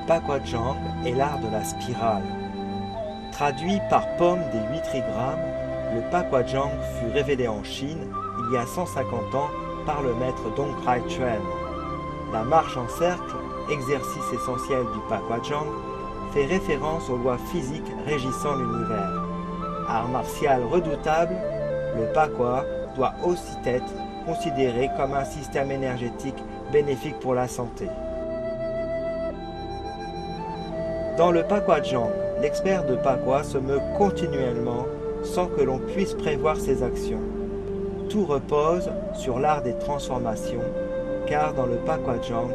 Pakwachang est l'art de la spirale. Traduit par Pomme des 8 trigrammes, le Pakwachang fut révélé en Chine il y a 150 ans par le maître Dong Rai Chuan. La marche en cercle, exercice essentiel du Pakwachang, fait référence aux lois physiques régissant l'univers. Art martial redoutable, le Pakwa doit aussi être considéré comme un système énergétique bénéfique pour la santé. Dans le Pakwachang, l'expert de Pakwa se meut continuellement sans que l'on puisse prévoir ses actions. Tout repose sur l'art des transformations, car dans le Pakwachang,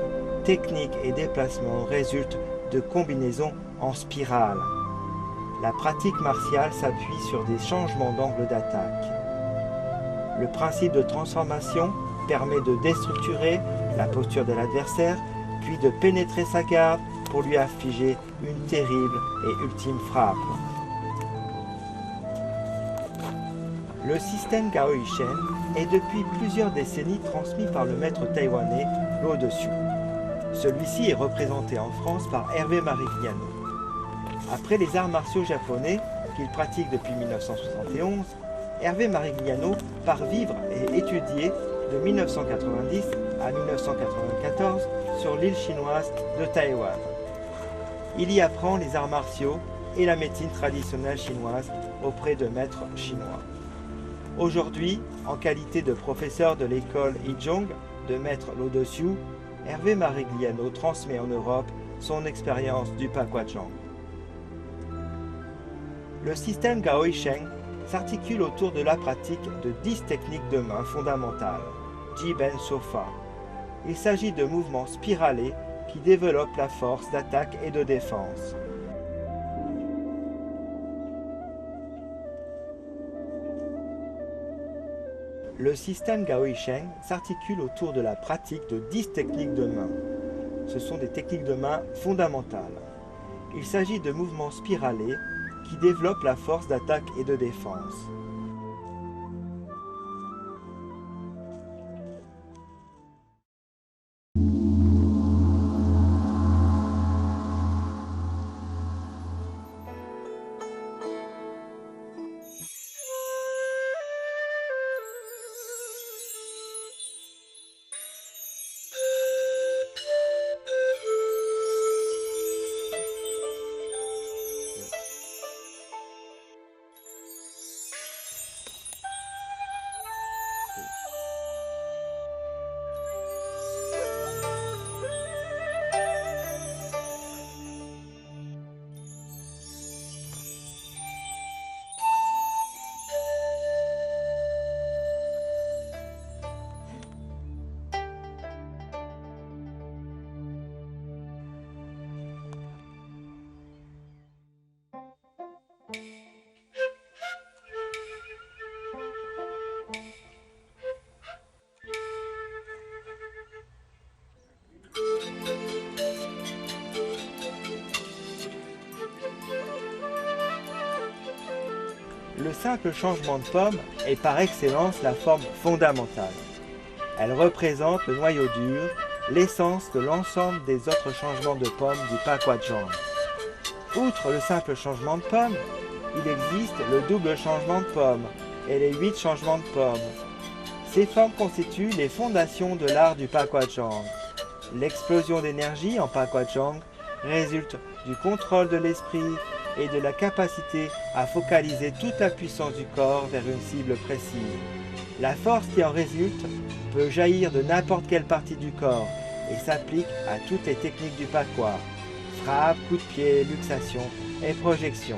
technique et déplacement résultent de combinaisons en spirale. La pratique martiale s'appuie sur des changements d'angle d'attaque. Le principe de transformation permet de déstructurer la posture de l'adversaire, puis de pénétrer sa garde pour lui infliger une terrible et ultime frappe. Le système Gaoi Shen est depuis plusieurs décennies transmis par le maître taïwanais Lo De-Siu. Celui-ci est représenté en France par Hervé Marigliano. Après les arts martiaux japonais qu'il pratique depuis 1971, Hervé Marigliano part vivre et étudier de 1990 à 1994 sur l'île chinoise de Taïwan. Il y apprend les arts martiaux et la médecine traditionnelle chinoise auprès de maîtres chinois. Aujourd'hui, en qualité de professeur de l'école Yizhong de maître Lo De-Siu, Hervé Marigliano transmet en Europe son expérience du Pakwachang. Le système Gaoi Shen s'articule autour de la pratique de 10 techniques de main fondamentales, Ji-Ben Sofa. Il s'agit de mouvements spiralés qui développent la force d'attaque et de défense. Le système Gaoi Shen s'articule autour de la pratique de 10 techniques de main. Ce sont des techniques de main fondamentales. Il s'agit de mouvements spiralés qui développent la force d'attaque et de défense. Le simple changement de pomme est par excellence la forme fondamentale. Elle représente le noyau dur, l'essence de l'ensemble des autres changements de pomme du Pakwachang. Outre le simple changement de pomme, il existe le double changement de pomme et les 8 changements de pomme. Ces formes constituent les fondations de l'art du Pakwachang. L'explosion d'énergie en Pakwachang résulte du contrôle de l'esprit et de la capacité à focaliser toute la puissance du corps vers une cible précise. La force qui en résulte peut jaillir de n'importe quelle partie du corps et s'applique à toutes les techniques du Pakwa: frappe, coup de pied, luxation et projection.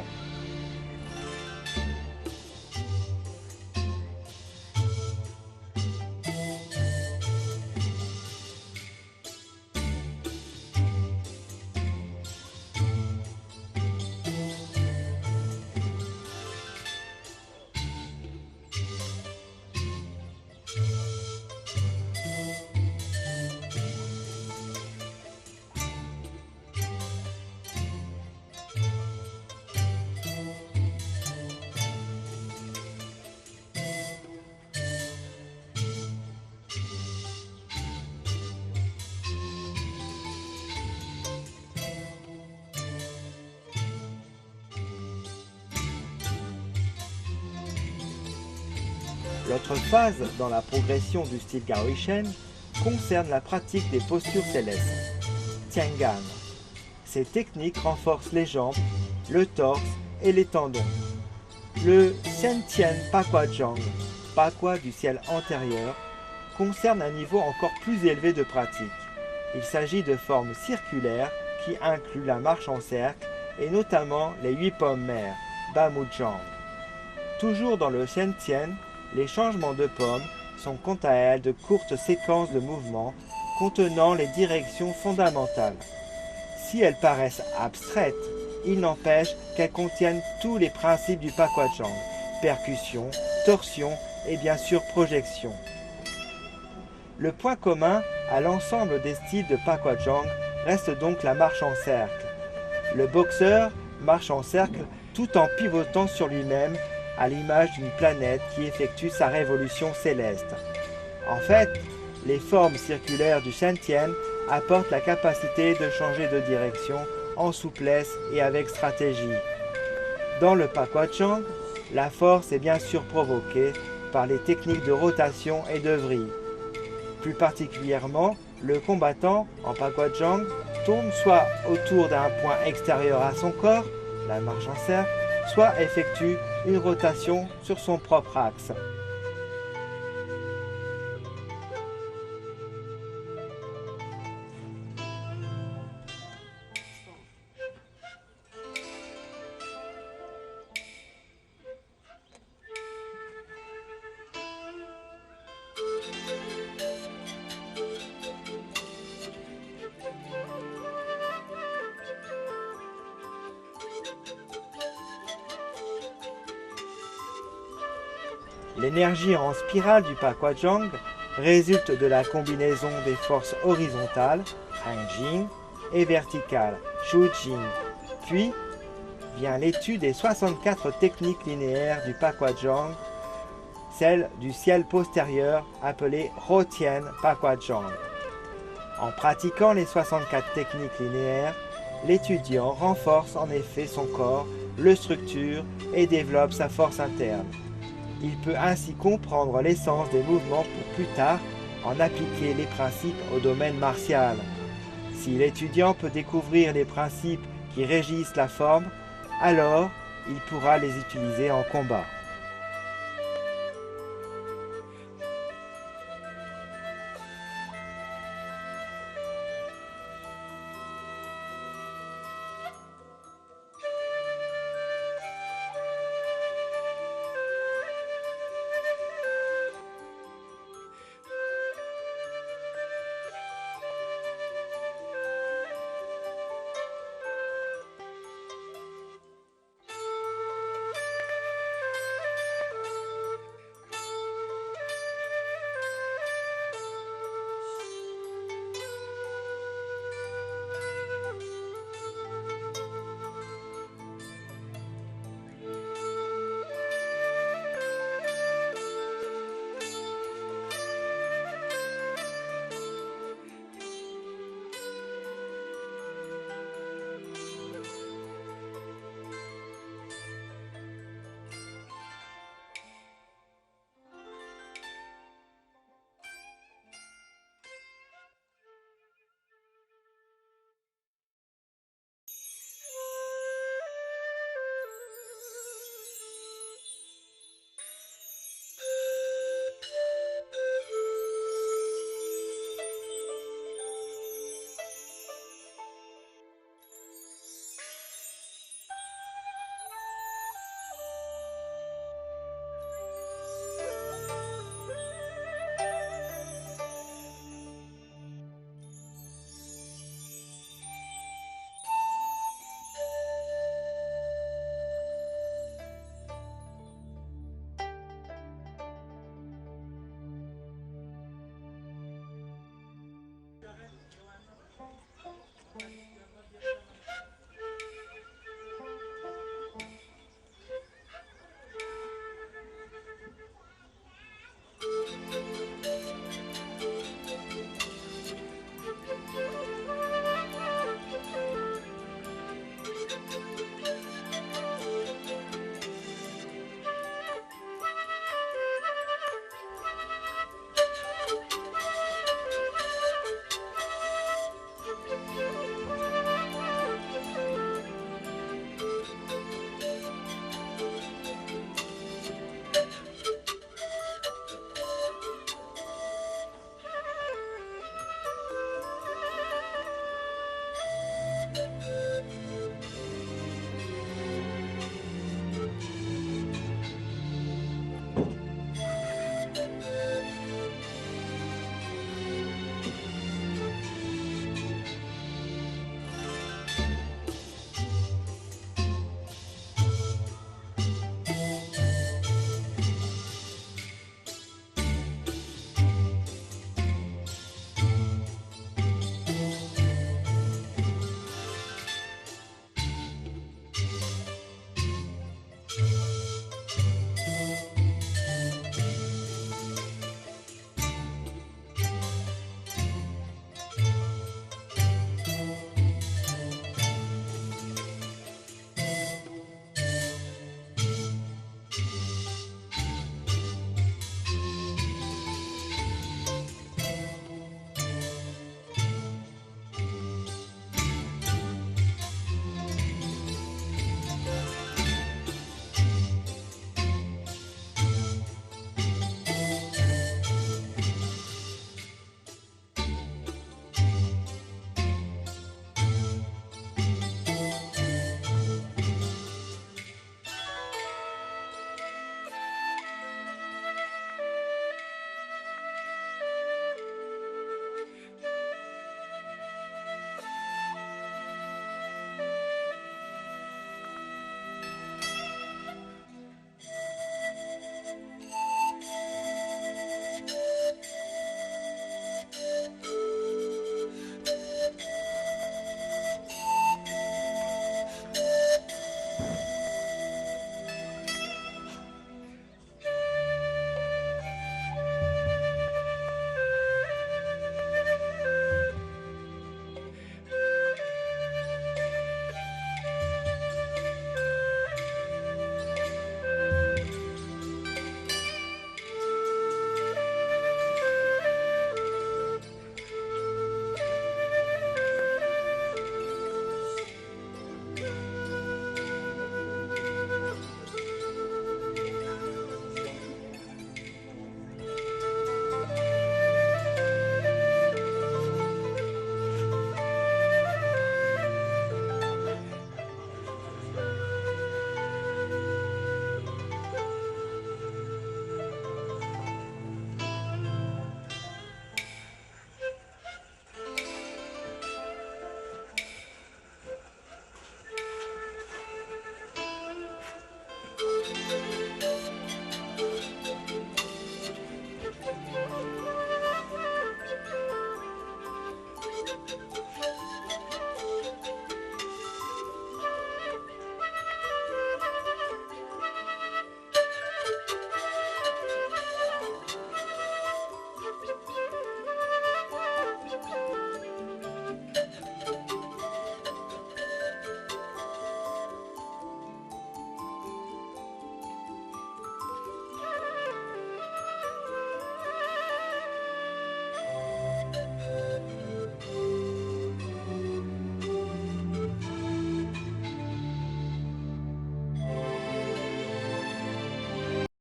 L'autre phase dans la progression du style Gaoishen concerne la pratique des postures célestes, Tiangan. Ces techniques renforcent les jambes, le torse et les tendons. Le Xiantian Pakuazhang, Pakwa du ciel antérieur, concerne un niveau encore plus élevé de pratique. Il s'agit de formes circulaires qui incluent la marche en cercle et notamment les 8 pommes mères, Bamuzhang. Toujours dans le Xiantian, les changements de pommes sont quant à elles de courtes séquences de mouvements contenant les directions fondamentales. Si elles paraissent abstraites, il n'empêche qu'elles contiennent tous les principes du Pakuazhang, percussion, torsion et bien sûr projection. Le point commun à l'ensemble des styles de Pakuazhang reste donc la marche en cercle. Le boxeur marche en cercle tout en pivotant sur lui-même à l'image d'une planète qui effectue sa révolution céleste. En fait, les formes circulaires du Xiantian apportent la capacité de changer de direction en souplesse et avec stratégie. Dans le Pakuazhang, la force est bien sûr provoquée par les techniques de rotation et de vrille. Plus particulièrement, le combattant en Pakuazhang tourne soit autour d'un point extérieur à son corps, la marche en cercle, soit effectue une rotation sur son propre axe. L'énergie en spirale du Pakuazhang résulte de la combinaison des forces horizontales, Hanjing, et verticales, Shujing. Puis vient l'étude des 64 techniques linéaires du Pakuazhang, celle du ciel postérieur appelée Rotian Pakuazhang. En pratiquant les 64 techniques linéaires, l'étudiant renforce en effet son corps, le structure et développe sa force interne. Il peut ainsi comprendre l'essence des mouvements pour plus tard en appliquer les principes au domaine martial. Si l'étudiant peut découvrir les principes qui régissent la forme, alors il pourra les utiliser en combat.